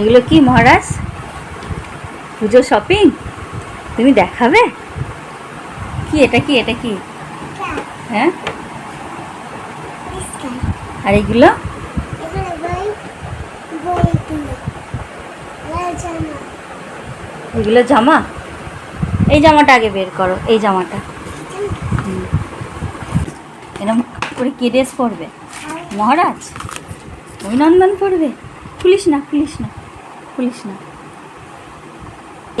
এগুলো কি মহারাজ? পুজো শপিং তুমি দেখাবে? কি এটা কি এটা কি? হ্যাঁ, আর এগুলো এগুলো জামা। এই জামাটা আগে বের করো, এই জামাটা। এরকম করে কি ড্রেস পরবে মহারাজ? অভিনন্দন করবে? খুলিস না খুলিস না খুলিস না,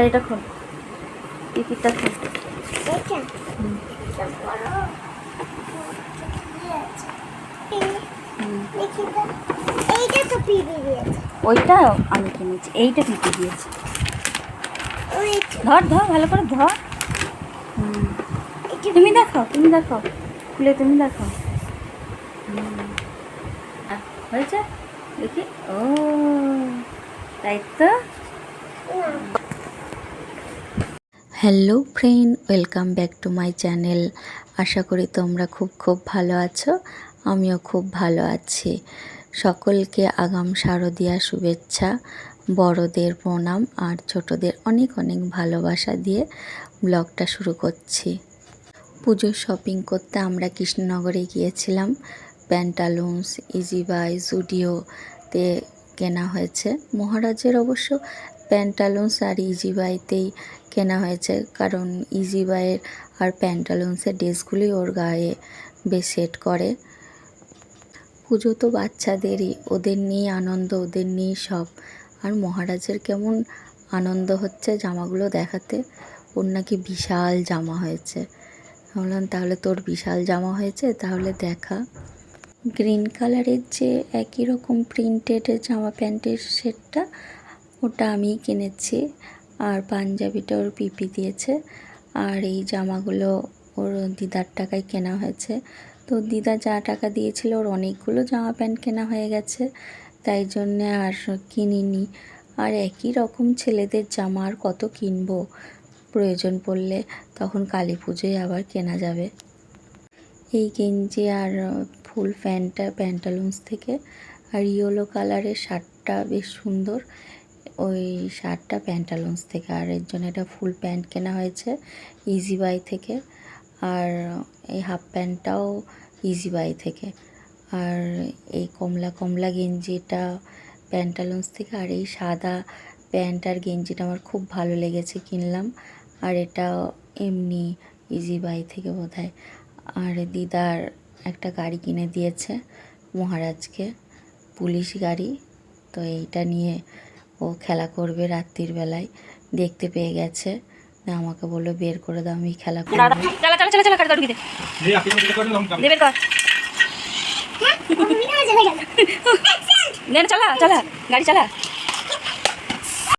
এটা খোল, টিকিটটা খোল। ওইটা আমি কিনেছি, এইটা পিপি দিয়েছে। ধর ধর ভালো করে ধর। তুমি দেখাও, তুমি দেখাও, খুলে তুমি দেখাও। হয়েছে দেখি। ও তাই তো। Hello friend, welcome back to my channel. আশা করি তোমরা খুব ভালো আছো, আমিও খুব ভালো আছি। সকলকে আগাম শারদীয়া শুভেচ্ছা, বড়দের প্রণাম আর ছোটদের অনেক অনেক ভালোবাসা দিয়ে ব্লগটা শুরু করছি। পুজোর শপিং করতে আমরা কৃষ্ণনগরে গিয়েছিলাম। প্যান্টালুন্স, ইজিবাই, জুডিওতে কেনা হয়েছে। মহারাজের অবশ্য প্যান্টালুন্স আর ইজিবাইতেই কেনা হয়েছে, কারণ ইজিবাইয়ের আর প্যান্টালুন্সের ড্রেসগুলি ওর গায়ে বেশ সেট করে। পুজো তো বাচ্চাদেরই, ওদের নিয়ে আনন্দ, ওদের নিয়ে সব। আর মহারাজের কেমন আনন্দ হচ্ছে জামাগুলো দেখাতে। ওর নাকি বিশাল জামা হয়েছে। বললাম তাহলে তোর বিশাল জামা হয়েছে, তাহলে দেখা। গ্রিন কালারের যে একই রকম প্রিন্টেড জামা প্যান্টের সেটটা, ওটা আমিই কিনেছি। আর পাঞ্জাবিটা ওর পিপি দিয়েছে। আর এই জামাগুলো ওর দিদার টাকায় কেনা হয়েছে। তো দিদা যা টাকা দিয়েছিল, ওর অনেকগুলো জামা প্যান্ট কেনা হয়ে গেছে, তাই জন্যে আর কিনিনি। আর একই রকম ছেলেদের জামা আর কত কিনবো, প্রয়োজন পড়লে তখন কালী পুজোয় আবার কেনা যাবে। এই গেঞ্জি আর ফুল প্যান্টটা প্যান্টালুন্স থেকে। আর ইয়েলো কালারের শার্টটা বেশ সুন্দর, ওই শার্টটা প্যান্টালুন্স থেকে। আর এর জন্য একটা ফুল প্যান্ট কেনা হয়েছে ইজিবাই থেকে। আর এই হাফ প্যান্টটাও ইজিবাই থেকে। আর এই কমলা কমলা গেঞ্জিটা প্যান্টালুন্স থেকে। আর এই সাদা প্যান্ট আর গেঞ্জিটা আমার খুব ভালো লেগেছে, কিনলাম। আর এটা এমনি ইজিবাই থেকে বোধহয়। আর দিদার একটা গাড়ি কিনে দিয়েছে মহারাজকে, পুলিশ গাড়ি। তো এইটা নিয়ে ও খেলা করবে রাত্রির বেলায়, দেখতে পেয়ে গেছে। আমাকে বললো বের করে দাও, আমি খেলা করবো। চালা চালা গাড়ি চালা।